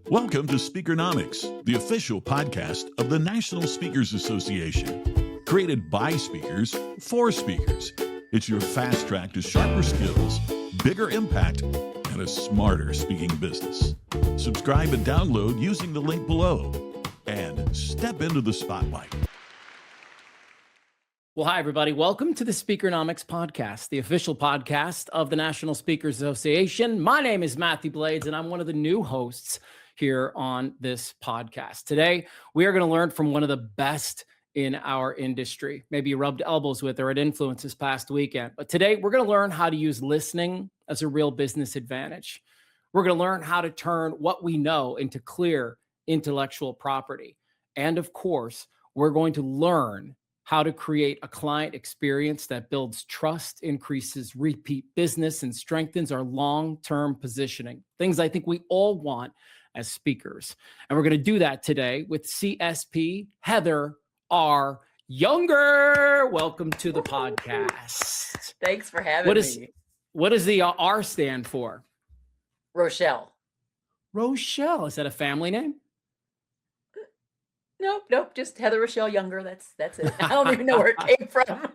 Welcome to Speakernomics, the official podcast of the National Speakers Association. Created by speakers for speakers. It's your fast track to sharper skills, bigger impact, and a smarter speaking business. Subscribe and download using the link below. And step into the spotlight. Well, hi, everybody. Welcome to the Speakernomics podcast, the official podcast of the National Speakers Association. My name is Matthew Blades, and I'm one of the new hosts here on this podcast. Today, we are going to learn from one of the best in our industry. Maybe you rubbed elbows with or at Influence this past weekend. But today, we're going to learn how to use listening as a real business advantage. We're going to learn how to turn what we know into clear intellectual property. And of course, we're going to learn how to create a client experience that builds trust, increases repeat business, and strengthens our long-term positioning. Things I think we all want as speakers. And we're going to do that today with CSP Heather R. Younger. Welcome to the podcast. Thanks for having me. What does the R stand for? Rochelle. Rochelle. Is that a family name? Nope. Just Heather Rochelle Younger. That's it. I don't even know where it came from.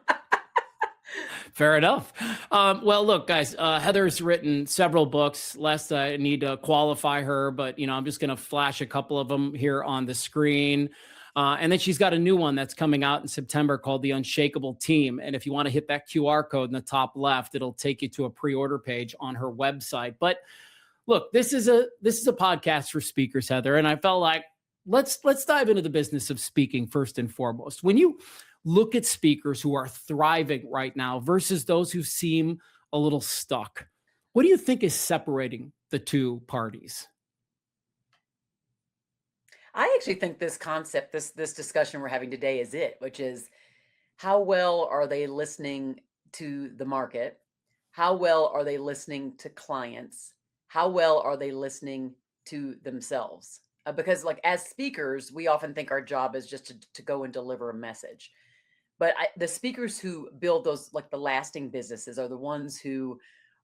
Fair enough. Well, look, guys, Heather's written several books. Lest I need to qualify her, but I'm just going to flash a couple of them here on the screen. And then she's got a new one that's coming out in September called The Unshakable Team. And if you want to hit that QR code in the top left, it'll take you to a pre-order page on her website. But look, this is a podcast for speakers, Heather, and I felt like let's dive into the business of speaking first and foremost. When you look at speakers who are thriving right now versus those who seem a little stuck, what do you think is separating the two parties? I actually think this concept, this discussion we're having today is it, which is how well are they listening to the market? How well are they listening to clients? How well are they listening to themselves? Because as speakers, we often think our job is just to go and deliver a message. But the speakers who build those, the lasting businesses are the ones who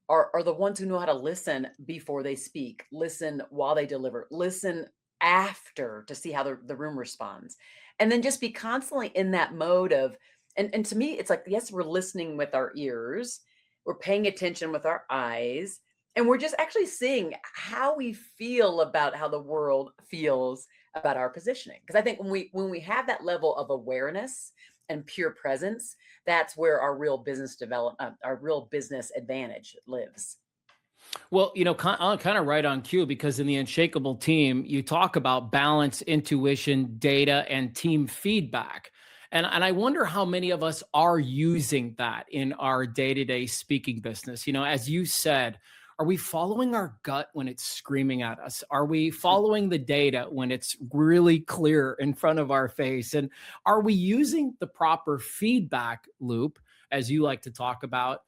are the ones who know how to listen before they speak, listen while they deliver, listen after to see how the room responds. And then just be constantly in that mode of, and to me, it's yes, we're listening with our ears, we're paying attention with our eyes, and we're just actually seeing how we feel about how the world feels about our positioning. Because I think when we have that level of awareness and pure presence, that's where our real business development, our real business advantage lives. Well, kind of right on cue, because in the Unshakable Team, you talk about balance, intuition, data, and team feedback. And I wonder how many of us are using that in our day-to-day speaking business. As you said, are we following our gut when it's screaming at us? Are we following the data when it's really clear in front of our face? And are we using the proper feedback loop, as you like to talk about,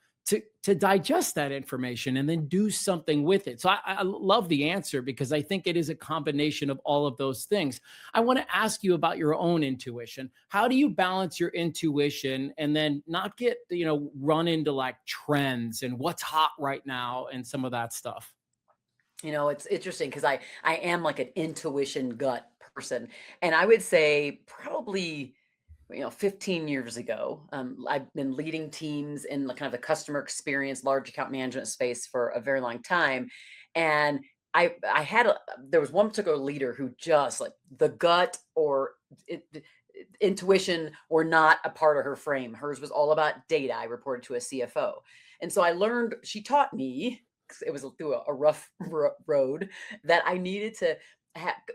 to digest that information and then do something with it? So I love the answer, because I think it is a combination of all of those things. I want to ask you about your own intuition. How do you balance your intuition and then not get, run into trends and what's hot right now and some of that stuff? It's interesting because I am an intuition gut person. And I would say probably 15 years ago, I've been leading teams in kind of the customer experience, large account management space for a very long time. And there was one particular leader who just the gut or intuition were not a part of her frame. Hers was all about data. I reported to a CFO. And so she taught me, it was through a rough road, that I needed to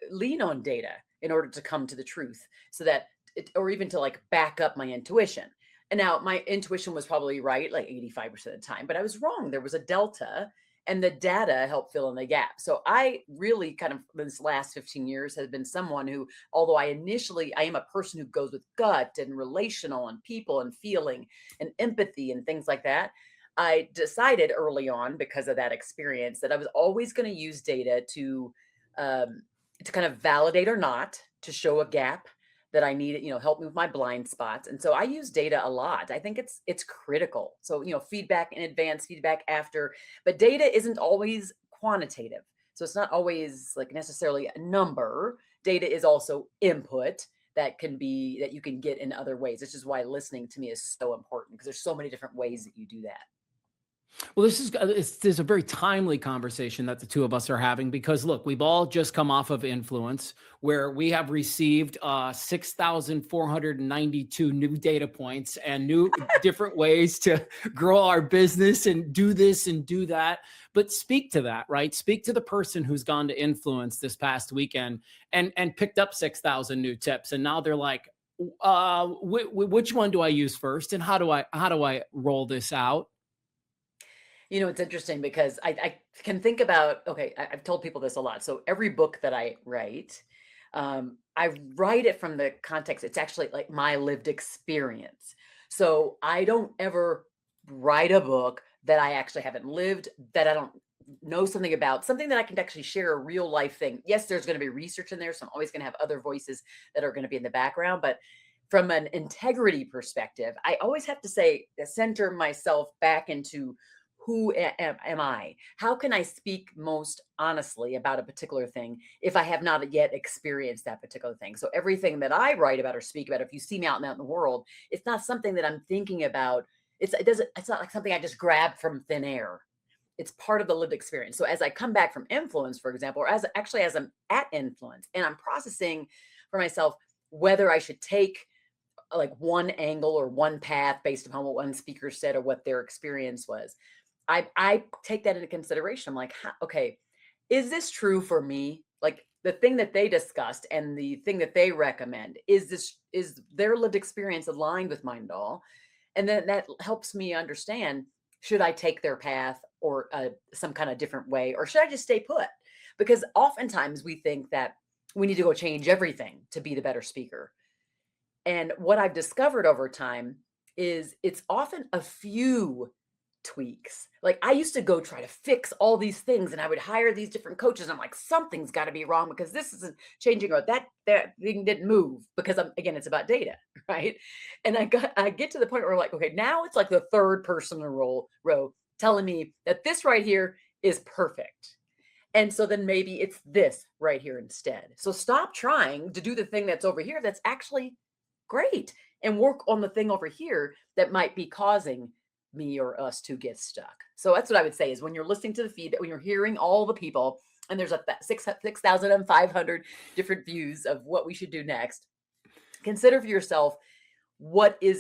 lean on data in order to come to the truth, so that or even to back up my intuition. And now my intuition was probably right 85% of the time, but I was wrong. There was a delta, and the data helped fill in the gap. So I really kind of, this last 15 years, has been someone who, although I am a person who goes with gut and relational and people and feeling and empathy and things like that, I decided early on, because of that experience, that I was always going to use data to kind of validate or not, to show a gap that I needed, help me with my blind spots. And so I use data a lot. I think it's critical. So, feedback in advance, feedback after, but data isn't always quantitative. So it's not always like necessarily a number. Data is also input that you can get in other ways. This is why listening to me is so important, because there's so many different ways that you do that. Well, this is a very timely conversation that the two of us are having, because look, we've all just come off of Influence, where we have received 6,492 new data points and new different ways to grow our business and do this and do that. But speak to that, right? Speak to the person who's gone to Influence this past weekend and picked up 6,000 new tips, and now they're like, which one do I use first, and how do I roll this out? It's interesting because I can think about, okay, I've told people this a lot. So every book that I write it from the context. It's actually like my lived experience. So I don't ever write a book that I actually haven't lived, that I don't know something about, something that I can actually share, a real life thing. Yes, there's going to be research in there. So I'm always going to have other voices that are going to be in the background. But from an integrity perspective, I always have to center myself back into who am I? How can I speak most honestly about a particular thing if I have not yet experienced that particular thing? So everything that I write about or speak about, if you see me out in the world, it's not something that I'm thinking about. It's not like something I just grab from thin air. It's part of the lived experience. So as I come back from Influence, for example, or as I'm at Influence and I'm processing for myself whether I should take like one angle or one path based upon what one speaker said or what their experience was, I take that into consideration. I'm like, okay, is this true for me? Like the thing that they discussed and the thing that they recommend, is their lived experience aligned with mine at all? And then that helps me understand, should I take their path or some kind of different way, or should I just stay put? Because oftentimes we think that we need to go change everything to be the better speaker. And what I've discovered over time is it's often a few tweaks. Like I used to go try to fix all these things, and I would hire these different coaches. I'm like, something's got to be wrong because this isn't changing, or that thing didn't move, because again, it's about data, right? And I get to the point where I'm like, okay, now it's like the third person in a row telling me that this right here is perfect. And so then maybe it's this right here instead. So stop trying to do the thing that's over here that's actually great, and work on the thing over here that might be causing me or us to get stuck. So that's what I would say, is when you're listening to the feed, when you're hearing all the people, and there's 6,500 different views of what we should do next, consider for yourself,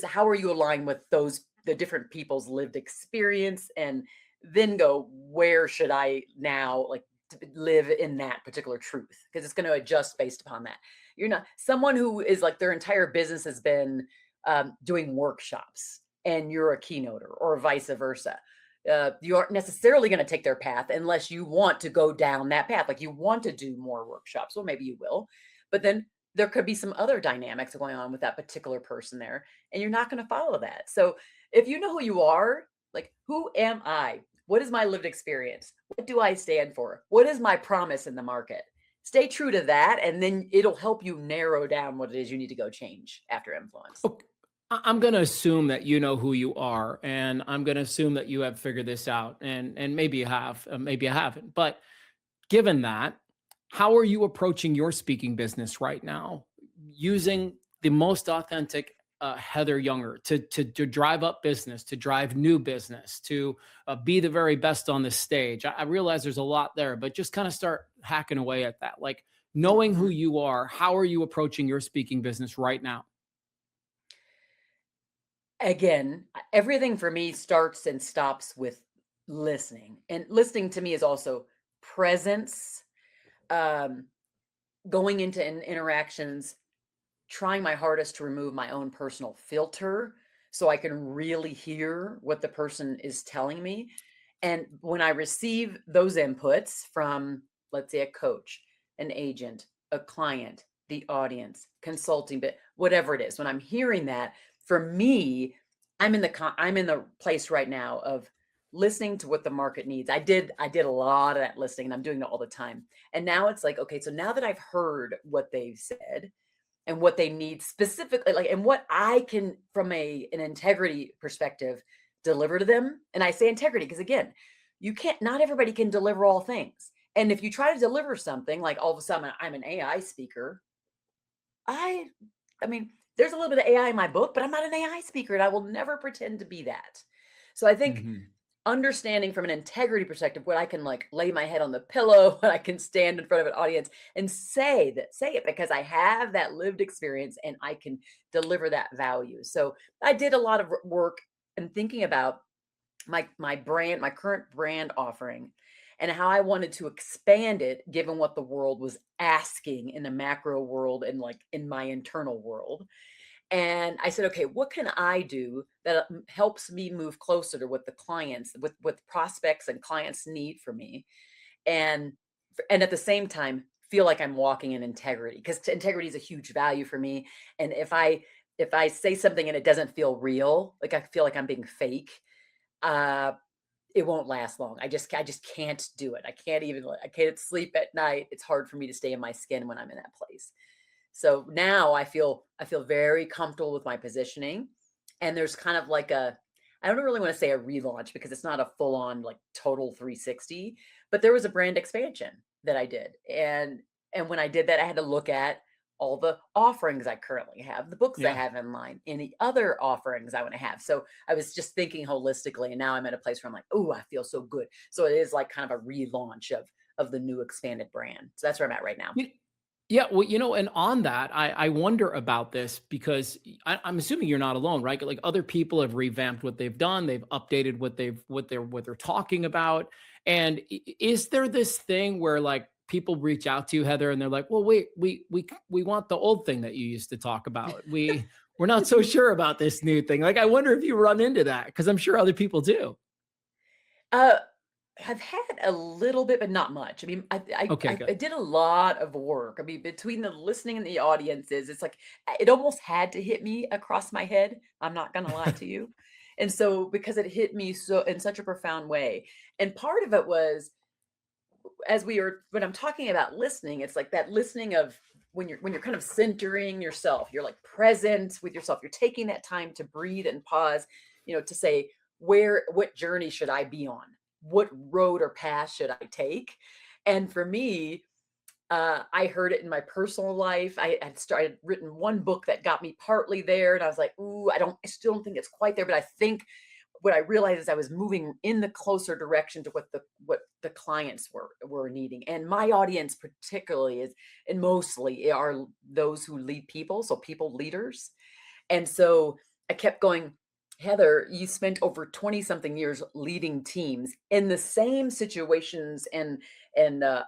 how are you aligned with the different people's lived experience, and then go, where should I now live in that particular truth? Because it's going to adjust based upon that. You're not someone who is like their entire business has been doing workshops, and you're a keynoter, or vice versa. You aren't necessarily going to take their path unless you want to go down that path. Like you want to do more workshops. Well, maybe you will, but then there could be some other dynamics going on with that particular person there, and you're not going to follow that. So if you know who you are, like, who am I? What is my lived experience? What do I stand for? What is my promise in the market? Stay true to that, and then it'll help you narrow down what it is you need to go change after Influence. Okay. I'm going to assume that you know who you are, and I'm going to assume that you have figured this out, and maybe you have, maybe you haven't. But given that, how are you approaching your speaking business right now, using the most authentic Heather Younger to drive up business, to drive new business, to be the very best on the stage? I realize there's a lot there, but just kind of start hacking away at that. Like, knowing who you are, how are you approaching your speaking business right now? Again, everything for me starts and stops with listening. And listening to me is also presence, going into interactions, trying my hardest to remove my own personal filter so I can really hear what the person is telling me. And when I receive those inputs from, let's say, a coach, an agent, a client, the audience, consulting, but whatever it is, when I'm hearing that, for me, I'm in the place right now of listening to what the market needs. I did a lot of that listening, and I'm doing it all the time. And now it's like, okay, so now that I've heard what they've said and what they need specifically, like, and what I can, from an integrity perspective, deliver to them. And I say integrity because, again, not everybody can deliver all things. And if you try to deliver something like all of a sudden I'm an AI speaker, I mean, there's a little bit of AI in my book, but I'm not an AI speaker and I will never pretend to be that. So I think Mhm. understanding from an integrity perspective, what I can like lay my head on the pillow, what I can stand in front of an audience and say it because I have that lived experience and I can deliver that value. So I did a lot of work and thinking about my brand, my current brand offering, and how I wanted to expand it given what the world was asking in the macro world and like in my internal world. And I said, okay, what can I do that helps me move closer to what the clients, with prospects and clients need for me, and and at the same time feel like I'm walking in integrity because integrity is a huge value for me. And if I say something and it doesn't feel real, like I feel like I'm being fake, uh, it won't last long. I just can't do it. I can't sleep at night. It's hard for me to stay in my skin when I'm in that place. So now I feel very comfortable with my positioning. And there's kind of like I don't really want to say a relaunch because it's not a full on like total 360, but there was a brand expansion that I did. And when I did that, I had to look at all the offerings I currently have, the books I Yeah. have in line, any other offerings I want to have. So I was just thinking holistically, and now I'm at a place where I'm like, oh, I feel so good. So it is like kind of a relaunch of the new expanded brand. So that's where I'm at right now. Y- Yeah, well, and on that, I wonder about this because I'm assuming you're not alone, right? Like other people have revamped what they've done, they've updated what they're talking about. And is there this thing where like people reach out to you, Heather, and they're like, "Well, wait, we want the old thing that you used to talk about. We're not so sure about this new thing." Like, I wonder if you run into that because I'm sure other people do. Uh, I've had a little bit, but not much. I mean, Okay, I good. did a lot of work. I mean, between the listening and the audiences, it's like it almost had to hit me across my head. I'm not gonna lie to you. And so because it hit me so in such a profound way. And part of it was when I'm talking about listening, it's like that listening of when you're kind of centering yourself, you're like present with yourself, you're taking that time to breathe and pause, to say what journey should I be on, what road or path should I take. And for me, I heard it in my personal life. I had started written one book that got me partly there, and I was like, ooh, I still don't think it's quite there, but I think what I realized is I was moving in the closer direction to what the clients were needing. And my audience particularly is and mostly are those who lead people, so people leaders. And so I kept going, Heather, you spent over 20 something years leading teams in the same situations and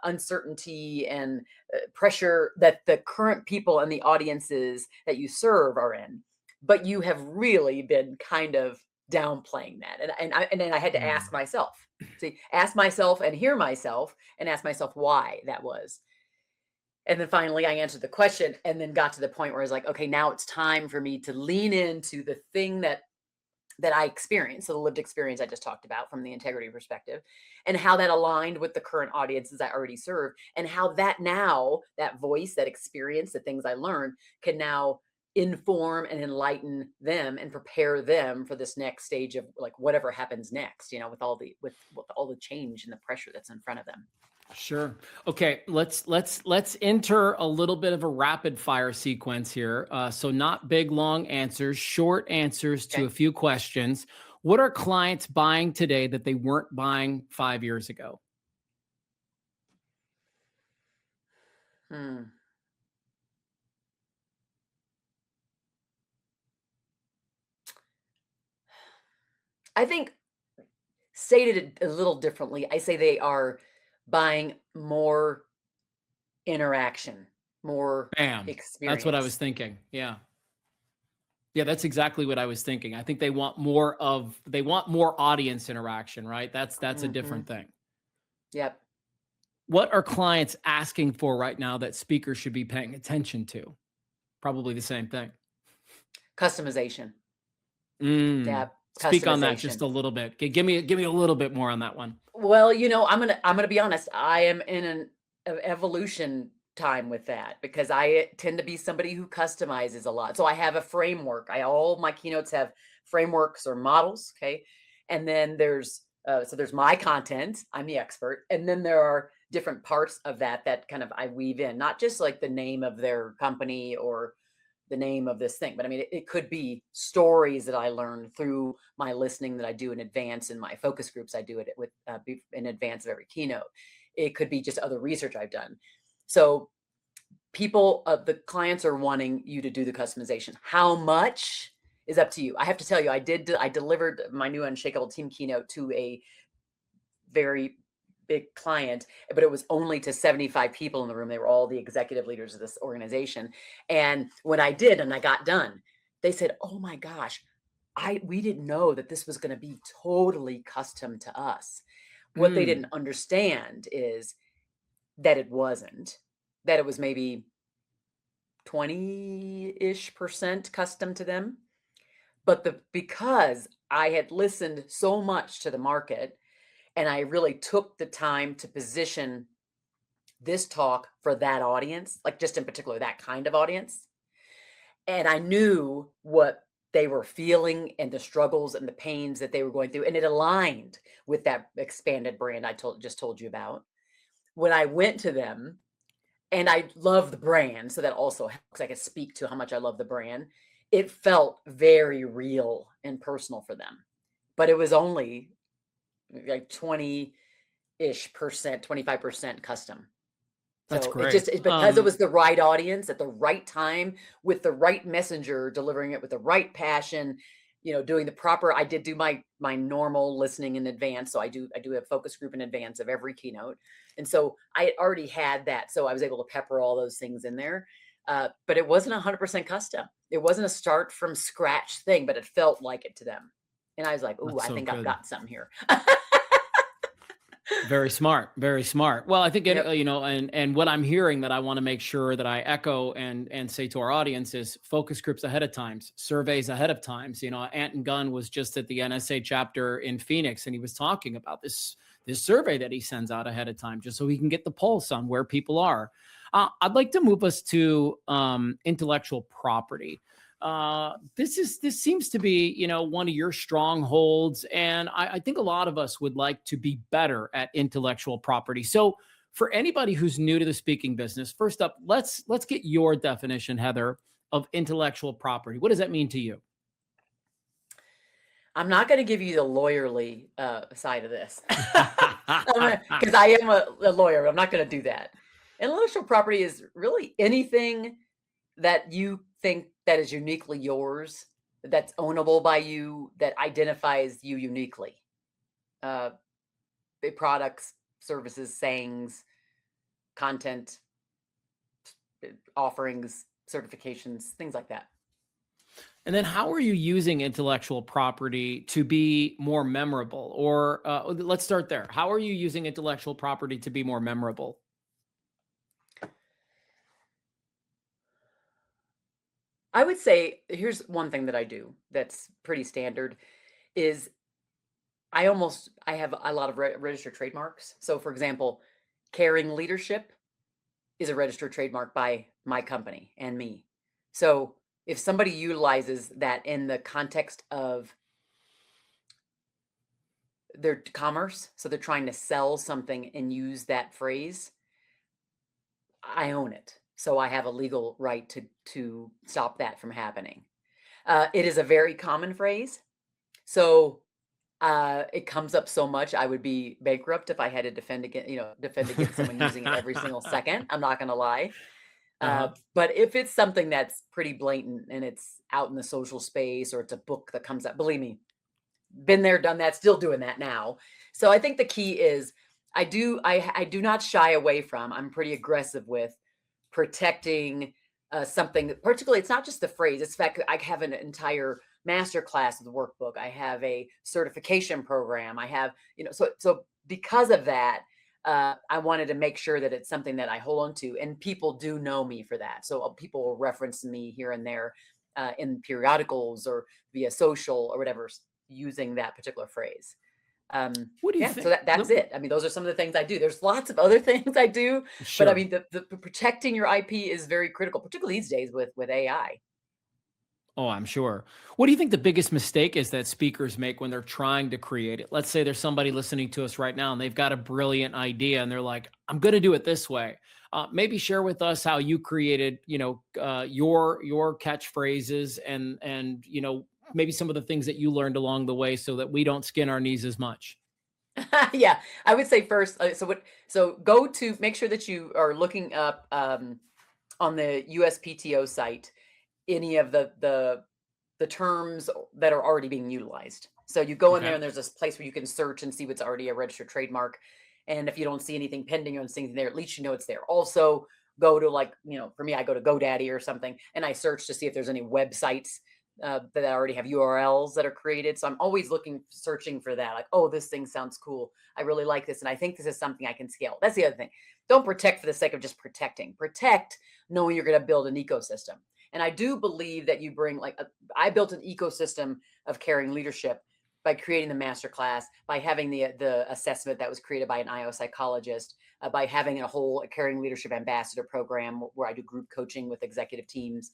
uncertainty and pressure that the current people and the audiences that you serve are in. But you have really been kind of downplaying that. And then I had to Mm. ask myself, ask myself and hear myself and ask myself why that was. And then finally I answered the question and then got to the point where I was like, okay, now it's time for me to lean into the thing that I experienced, so the lived experience I just talked about from the integrity perspective, and how that aligned with the current audiences I already serve, and how that voice, that experience, the things I learned can now inform and enlighten them and prepare them for this next stage of like whatever happens next, with all the change and the pressure that's in front of them. Sure. Okay, let's enter a little bit of a rapid fire sequence here. So not big long answers, short answers to a Okay. few questions. What are clients buying today that they weren't buying 5 years ago? Hmm. I think stated it a little differently, I say they are buying more interaction, more Bam. That's what I was experience. thinking. Yeah. Yeah, that's exactly what I was thinking. I think they want more audience interaction, right? That's a different Mhm. thing. Yep. What are clients asking for right now that speakers should be paying attention to? Probably the same thing. Customization. Mm. Yep. Speak on that just Customization. a little bit. Give me a little bit more on that one. Well, I'm gonna be honest. I am in an evolution time with that because I tend to be somebody who customizes a lot. So I have a framework. All my keynotes have frameworks or models. Okay, and then there's my content. I'm the expert, and then there are different parts of that kind of I weave in, not just like the name of their company or the name of this thing, but I mean, it could be stories that I learned through my listening that I do in advance in my focus groups. I do it with in advance of every keynote. It could be just other research I've done. So people, the clients are wanting you to do the customization. How much is up to you. I have to tell you, I delivered my new Unshakable Team keynote to a very big client, but it was only to 75 people in the room. They were all the executive leaders of this organization. And when I did, and I got done, they said, "Oh my gosh, we didn't know that this was going to be totally custom to us." What they didn't understand is that it wasn't, that it was maybe 20-ish% custom to them. But because I had listened so much to the market, and I really took the time to position this talk for that audience, like just in particular, that kind of audience. And I knew what they were feeling and the struggles and the pains that they were going through. And it aligned with that expanded brand I just told you about. When I went to them, and I love the brand, so that also helps. I could speak to how much I love the brand. It felt very real and personal for them. But it was only like 20-ish%, 25% custom. That's So great. it's because it was the right audience at the right time with the right messenger, delivering it with the right passion, doing the proper. I did do my normal listening in advance. So I do a focus group in advance of every keynote. And so I already had that. So I was able to pepper all those things in there. But it wasn't 100% custom. It wasn't a start from scratch thing, but it felt like it to them. And I was like, "Ooh, I think I've got something here." Very smart. Very smart. Well, I think, Yep. and what I'm hearing that I want to make sure that I echo and say to our audience is focus groups ahead of times, surveys ahead of times. Anton Gunn was just at the NSA chapter in Phoenix, and he was talking about this survey that he sends out ahead of time, just so he can get the pulse on where people are. I'd like to move us to intellectual property. This seems to be, one of your strongholds. And I think a lot of us would like to be better at intellectual property. So for anybody who's new to the speaking business, first up, let's get your definition, Heather, of intellectual property. What does that mean to you? I'm not going to give you the lawyerly side of this because I am a lawyer. But I'm not going to do that. Intellectual property is really anything that you think that is uniquely yours, that's ownable by you, that identifies you uniquely. Products, services, sayings, content, offerings, certifications, things like that. And then how are you using intellectual property to be more memorable? Or let's start there. How are you using intellectual property to be more memorable? I would say here's one thing that I do that's pretty standard is I have a lot of registered trademarks. So for example, caring leadership is a registered trademark by my company and me. So if somebody utilizes that in the context of their commerce, so they're trying to sell something and use that phrase, I own it. So I have a legal right to stop that from happening. It is a very common phrase. So it comes up so much, I would be bankrupt if I had to defend against someone using it every single second. I'm not going to lie. But if it's something that's pretty blatant and it's out in the social space, or it's a book that comes up, believe me, been there, done that, still doing that now. So I think the key is I do not shy away from, I'm pretty aggressive with protecting something. Particularly, it's not just the phrase. It's the fact that I have an entire master class of the workbook. I have a certification program. I have, so because of that, I wanted to make sure that it's something that I hold on to, and people do know me for that. So people will reference me here and there in periodicals or via social or whatever, using that particular phrase. What do you think? So that's it. I mean, those are some of the things I do. There's lots of other things I do, Sure. but I mean, the protecting your IP is very critical, particularly these days with AI. Oh, I'm sure. What do you think the biggest mistake is that speakers make when they're trying to create it? Let's say there's somebody listening to us right now and they've got a brilliant idea and they're like, I'm going to do it this way. Maybe share with us how you created, your catchphrases and maybe some of the things that you learned along the way so that we don't skin our knees as much. Yeah, I would say first. So go to make sure that you are looking up on the USPTO site any of the terms that are already being utilized. So you go in there Okay. and there's this place where you can search and see what's already a registered trademark. And if you don't see anything pending or anything there, at least you know it's there. Also, go to for me, I go to GoDaddy or something and I search to see if there's any websites that already have URLs that are created. So I'm always searching for that. Like, oh, this thing sounds cool. I really like this. And I think this is something I can scale. That's the other thing. Don't protect for the sake of just protecting. Protect knowing you're going to build an ecosystem. And I do believe that you bring I built an ecosystem of caring leadership by creating the masterclass, by having the assessment that was created by an IO psychologist, by having a whole caring leadership ambassador program where I do group coaching with executive teams.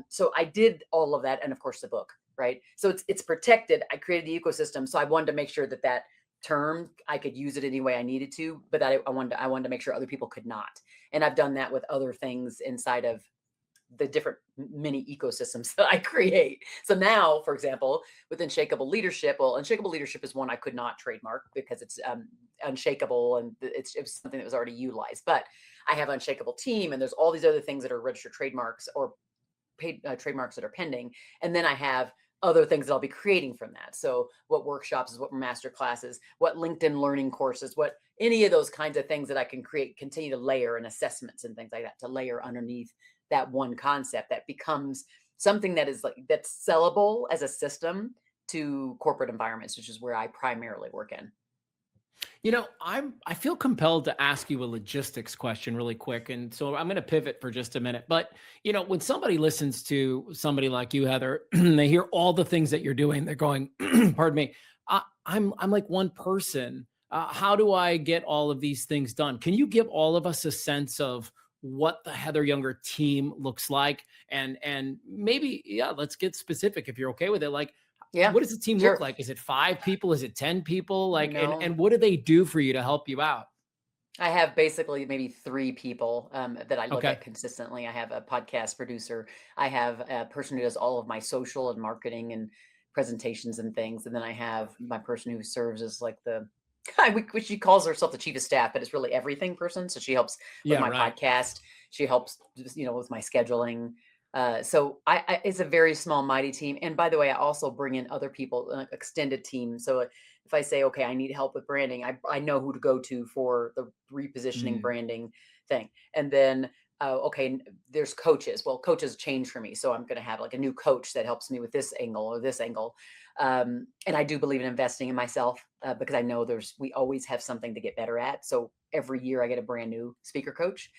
So I did all of that, and of course the book, right? So it's protected. I created the ecosystem, so I wanted to make sure that term I could use it any way I needed to, but that I wanted to make sure other people could not. And I've done that with other things inside of the different mini ecosystems that I create. So now, for example, with Unshakable Leadership, well, Unshakable Leadership is one I could not trademark because it's unshakable and it was something that was already utilized. But I have Unshakable Team, and there's all these other things that are registered trademarks or paid trademarks that are pending. And then I have other things that I'll be creating from that. So what workshops, what master classes, what LinkedIn learning courses, what any of those kinds of things that I can create, continue to layer, and assessments and things like that to layer underneath that one concept that becomes something that's sellable as a system to corporate environments, which is where I primarily work in. I feel compelled to ask you a logistics question really quick. And so I'm going to pivot for just a minute. But, when somebody listens to somebody like you, Heather, they hear all the things that you're doing, they're going, pardon me, I'm like one person. How do I get all of these things done? Can you give all of us a sense of what the Heather Younger team looks like? And maybe, yeah, let's get specific if you're okay with it. Like, Yeah, what does the team sure. look like? Is it 5 people? Is it 10 people? Like, No, and what do they do for you to help you out? I have basically maybe 3 people that I look Okay. at consistently. I have a podcast producer. I have a person who does all of my social and marketing and presentations and things. And then I have my person who serves as like which she calls herself the chief of staff, but it's really everything person. So she helps with Yeah, my right. podcast. She helps, with my scheduling. So it's a very small, mighty team. And by the way, I also bring in other people, extended team. So if I say, okay, I need help with branding, I know who to go to for the repositioning Mm. branding thing. And then, okay, there's coaches. Well, coaches change for me. So I'm going to have like a new coach that helps me with this angle or this angle. And I do believe in investing in myself because I know we always have something to get better at. So every year I get a brand new speaker coach.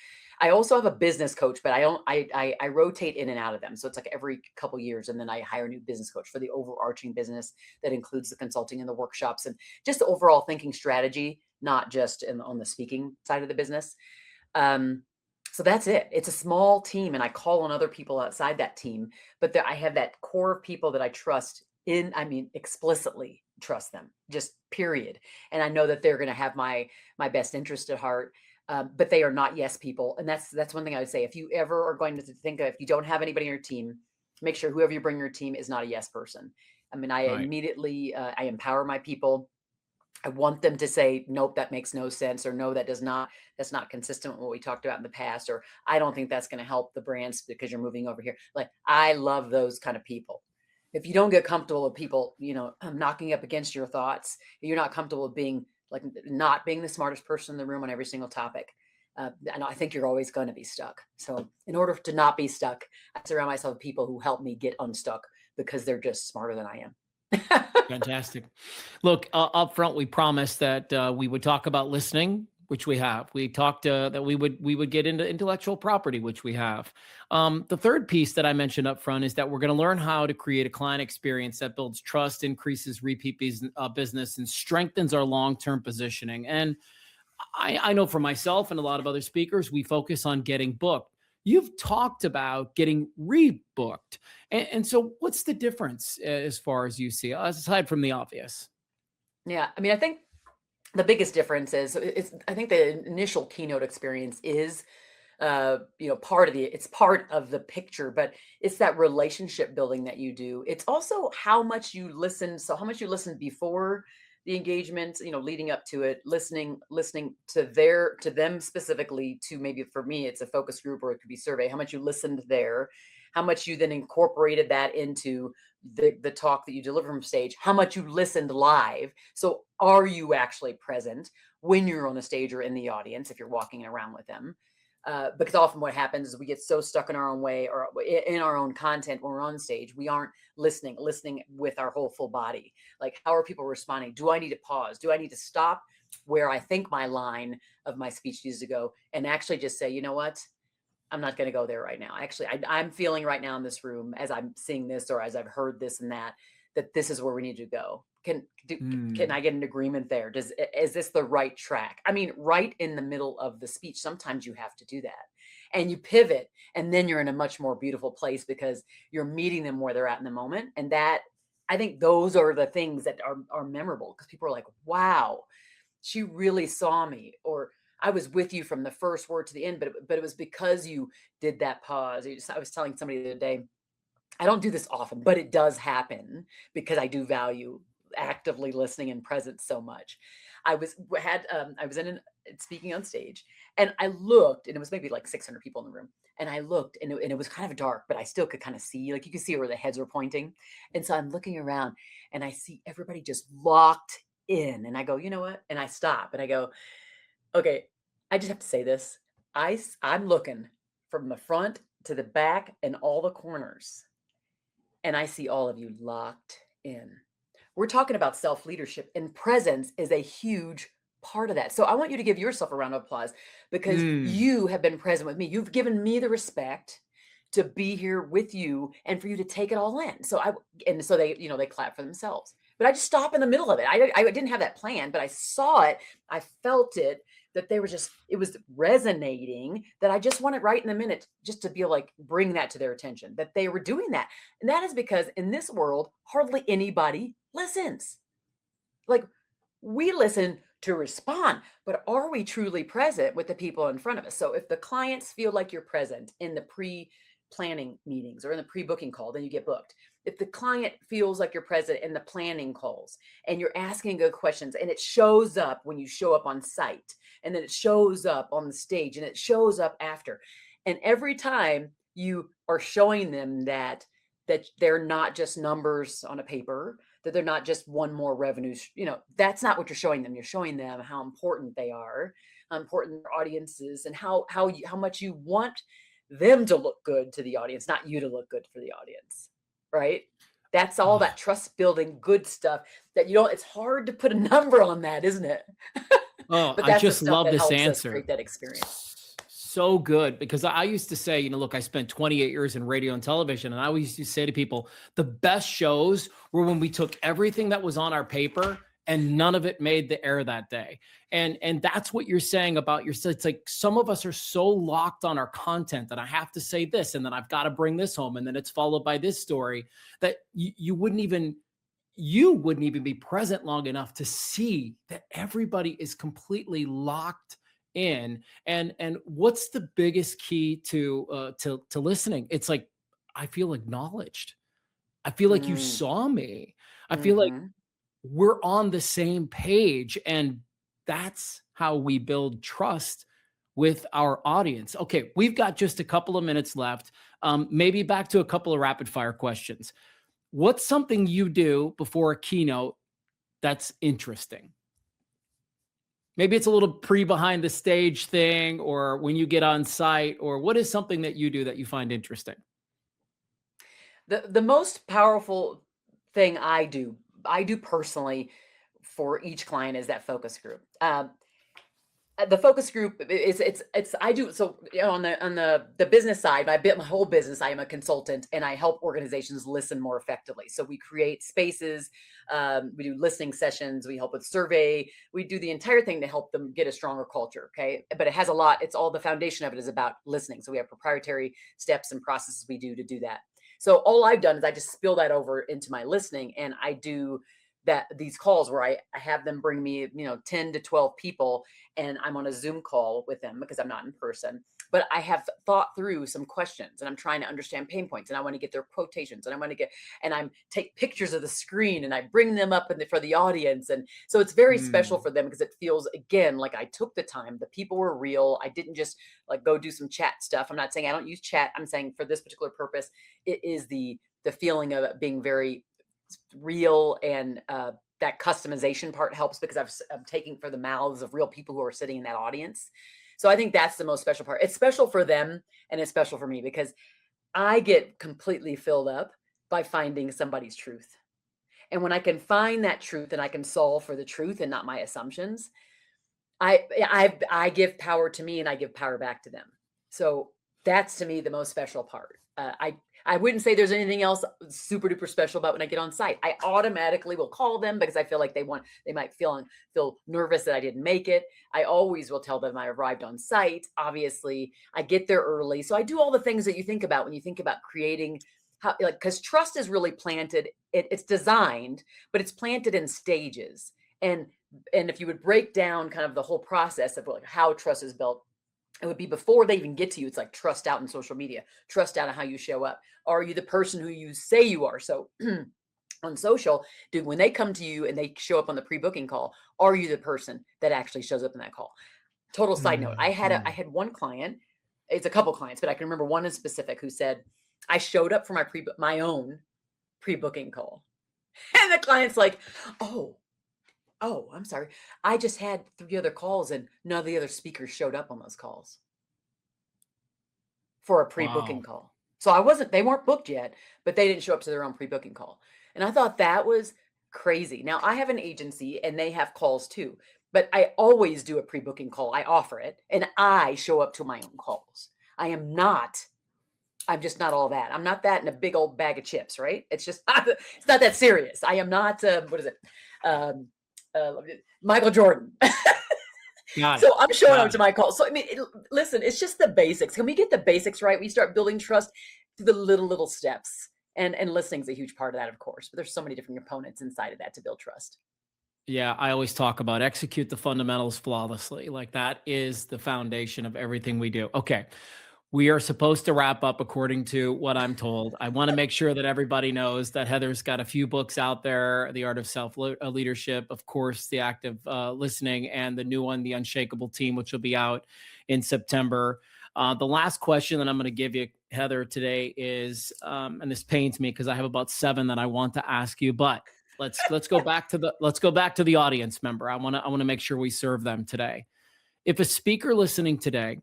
I also have a business coach, but I rotate in and out of them. So it's like every couple years, and then I hire a new business coach for the overarching business that includes the consulting and the workshops and just the overall thinking strategy, not just on the speaking side of the business. So that's it. It's a small team, and I call on other people outside that team, but I have that core of people that I trust explicitly trust them, just period. And I know that they're going to have my best interest at heart. But they are not yes people. And that's one thing I would say. If you ever are going to think of, if you don't have anybody on your team, make sure whoever you bring your team is not a yes person. I mean, I Right. immediately, I empower my people. I want them to say, nope, that makes no sense. Or no, that's not consistent with what we talked about in the past. Or I don't think that's going to help the brands because you're moving over here. Like, I love those kind of people. If you don't get comfortable with people, knocking up against your thoughts, you're not comfortable with being like not being the smartest person in the room on every single topic. And I think you're always going to be stuck. So in order to not be stuck, I surround myself with people who help me get unstuck because they're just smarter than I am. Fantastic. Look, up front, we promised that we would talk about listening, which we have. We talked that we would get into intellectual property, which we have. The third piece that I mentioned up front is that we're going to learn how to create a client experience that builds trust, increases repeat business, and strengthens our long-term positioning. And I know for myself and a lot of other speakers, we focus on getting booked. you've talked about getting rebooked. And so what's the difference as far as you see, aside from the obvious? Yeah, I mean, I think the biggest difference is I think the initial keynote experience is it's part of the picture, but it's that relationship building that you do. It's also how much you listen. So how much you listen before the engagement, leading up to it, listening to them specifically, to maybe for me, it's a focus group or it could be survey, how much you listened there, how much you then incorporated that into the talk that you deliver from stage, how much you listened live. So are you actually present when you're on the stage or in the audience, if you're walking around with them? Because often what happens is we get so stuck in our own way or in our own content when we're on stage, we aren't listening with our whole full body. Like, how are people responding? Do I need to pause? Do I need to stop where I think my line of my speech needs to go and actually just say, you know what? I'm not going to go there right now. Actually, I'm feeling right now in this room as I'm seeing this or as I've heard this and that this is where we need to go. Can Hmm. I get an agreement there? Is this the right track? I mean, right in the middle of the speech, sometimes you have to do that. And you pivot, and then you're in a much more beautiful place because you're meeting them where they're at in the moment. And that, I think those are the things that are memorable, because people are like, wow, she really saw me, or I was with you from the first word to the end, but it was because you did that pause. I was telling somebody the other day, I don't do this often, but it does happen because I do value actively listening and presence so much. I was speaking on stage, and I looked, and it was maybe like 600 people in the room, and I looked, and it was kind of dark, but I still could kind of see, like you could see where the heads were pointing, and so I'm looking around, and I see everybody just locked in, and I go, you know what? And I stop, and I go, okay, I just have to say this. I'm looking from the front to the back and all the corners, and I see all of you locked in. We're talking about self leadership, and presence is a huge part of that. So I want you to give yourself a round of applause because Mm. you have been present with me. You've given me the respect to be here with you and for you to take it all in. And so they clap for themselves. But I just stop in the middle of it. I didn't have that plan, but I saw it. I felt it, that it was resonating, that I just wanted right in the minute just to be like, bring that to their attention, that they were doing that. And that is because in this world, hardly anybody listens. Like, we listen to respond, but are we truly present with the people in front of us? So if the clients feel like you're present in the pre-planning meetings or in the pre-booking call, then you get booked. If the client feels like you're present in the planning calls and you're asking good questions, and it shows up when you show up on site, and then it shows up on the stage, and it shows up after, and every time you are showing them that they're not just numbers on a paper, that they're not just one more revenue, that's not what you're showing them. You're showing them how important they are, how important their audience is, and how much you want them to look good to the audience, not you to look good for the audience, right? That's all Oh, that trust building good stuff that it's hard to put a number on that, isn't it? oh, But I that's the just stuff love that this helps us answer. create that experience. So good, because I used to say, look, I spent 28 years in radio and television, and I always used to say to people, the best shows were when we took everything that was on our paper and none of it made the air that day. And that's what you're saying about yourself. It's like some of us are so locked on our content that I have to say this, and then I've got to bring this home, and then it's followed by this story, that you wouldn't even be present long enough to see that everybody is completely locked in. And what's the biggest key to listening? It's like, I feel acknowledged. I feel like you Mm, saw me. I feel like mhm. we're on the same page, and that's how we build trust with our audience. Okay, we've got just a couple of minutes left. Maybe back to a couple of rapid fire questions. What's something you do before a keynote that's interesting? Maybe it's a little behind the stage thing, or when you get on site, or what is something that you do that you find interesting? The most powerful thing I do personally for each client is that focus group. the focus group it's I do so, on the business side, my whole business, I am a consultant and I help organizations listen more effectively. So we create spaces, we do listening sessions, we help with survey, we do the entire thing to help them get a stronger culture. Okay, but it has a lot. It's all, the foundation of it is about listening. So we have proprietary steps and processes we do that. So all I've done is I just spill that over into my listening, and I do these calls where I have them bring me 10 to 12 people, and I'm on a Zoom call with them because I'm not in person, but I have thought through some questions and I'm trying to understand pain points, and I want to get their quotations, and I want to get, and I'm take pictures of the screen and I bring them up for the audience. And so it's very special for them because it feels, again, like I took the time, the people were real. I didn't just like go do some chat stuff. I'm not saying I don't use chat. I'm saying for this particular purpose, it is the feeling of it being very real, and that customization part helps because I'm taking for the mouths of real people who are sitting in that audience. So I think that's the most special part. It's special for them and it's special for me because I get completely filled up by finding somebody's truth. And when I can find that truth and I can solve for the truth and not my assumptions, I give power to me and I give power back to them. So that's, to me, the most special part. I wouldn't say there's anything else super duper special about when I get on site. I automatically will call them because I feel like they might feel nervous that I didn't make it. I always will tell them I arrived on site. Obviously, I get there early. So I do all the things that you think about when you think about creating, because trust is really planted. It's designed, but it's planted in stages. And if you would break down kind of the whole process of like how trust is built, it would be before they even get to you. It's like trust out in social media, trust out on how you show up. Are you the person who you say you are? So on social, when they come to you and they show up on the pre-booking call, are you the person that actually shows up in that call? Total side note. I had one client, it's a couple clients, but I can remember one in specific who said, I showed up for my own pre-booking call. And the client's like, oh, I'm sorry. I just had 3 other calls and none of the other speakers showed up on those calls for a pre-booking call. So they weren't booked yet, but they didn't show up to their own pre-booking call. And I thought that was crazy. Now I have an agency and they have calls too, but I always do a pre-booking call. I offer it and I show up to my own calls. I'm just not all that. I'm not that in a big old bag of chips, right? It's just, it's not that serious. I am not, what is it? Michael Jordan. So I'm showing up to my call. So I mean, listen, it's just the basics. Can we get the basics right? We start building trust through the little steps, and listening is a huge part of that, of course. But there's so many different components inside of that to build trust. Yeah, I always talk about execute the fundamentals flawlessly. Like that is the foundation of everything we do. Okay. We are supposed to wrap up according to what I'm told. I want to make sure that everybody knows that Heather's got a few books out there, The Art of Self-Leadership, of course, The Active Listening, and the new one, The Unshakable Team, which will be out in September. The last question that I'm going to give you, Heather, today is, and this pains me because I have about 7 that I want to ask you, but let's go back to the audience member. I want to make sure we serve them today. If a speaker listening today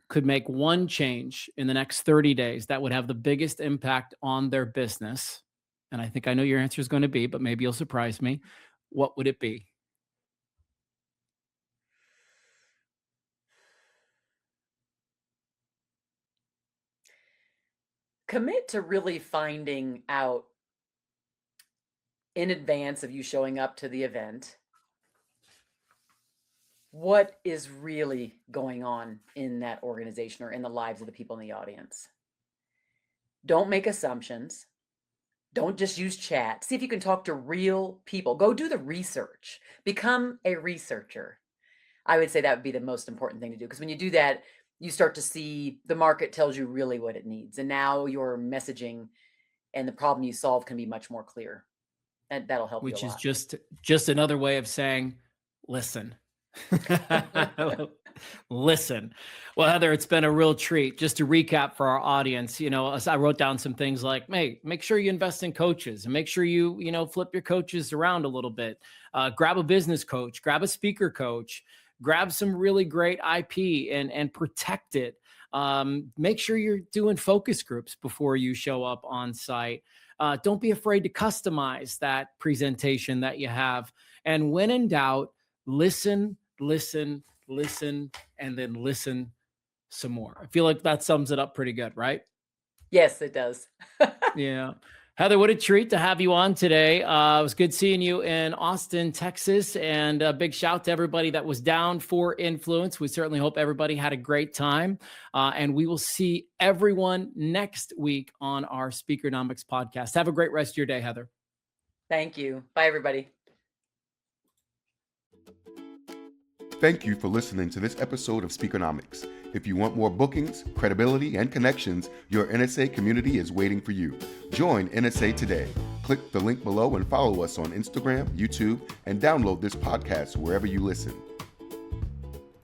could make one change in the next 30 days that would have the biggest impact on their business, and I think I know your answer is going to be, but maybe you'll surprise me, what would it be? Commit to really finding out in advance of you showing up to the event what is really going on in that organization or in the lives of the people in the audience. Don't make assumptions. Don't just use chat. See if you can talk to real people. Go do the research. Become a researcher. I would say that would be the most important thing to do, because when you do that, you start to see the market tells you really what it needs. And now your messaging and the problem you solve can be much more clear. And that'll help you a lot. Which is just another way of saying, listen. Listen. Well, Heather, it's been a real treat. Just to recap for our audience, I wrote down some things like, hey, make sure you invest in coaches and make sure you flip your coaches around a little bit. Grab a business coach, grab a speaker coach, grab some really great IP and protect it. Make sure you're doing focus groups before you show up on site. Don't be afraid to customize that presentation that you have. And when in doubt, listen, listen, listen, and then listen some more. I feel like that sums it up pretty good, right? Yes, it does. Yeah. Heather, what a treat to have you on today. It was good seeing you in Austin, Texas, and a big shout to everybody that was down for Influence. We certainly hope everybody had a great time, and we will see everyone next week on our Speakernomics podcast. Have a great rest of your day, Heather. Thank you. Bye, everybody. Thank you for listening to this episode of Speakernomics. If you want more bookings, credibility, and connections, your NSA community is waiting for you. Join NSA today. Click the link below and follow us on Instagram, YouTube, and download this podcast wherever you listen.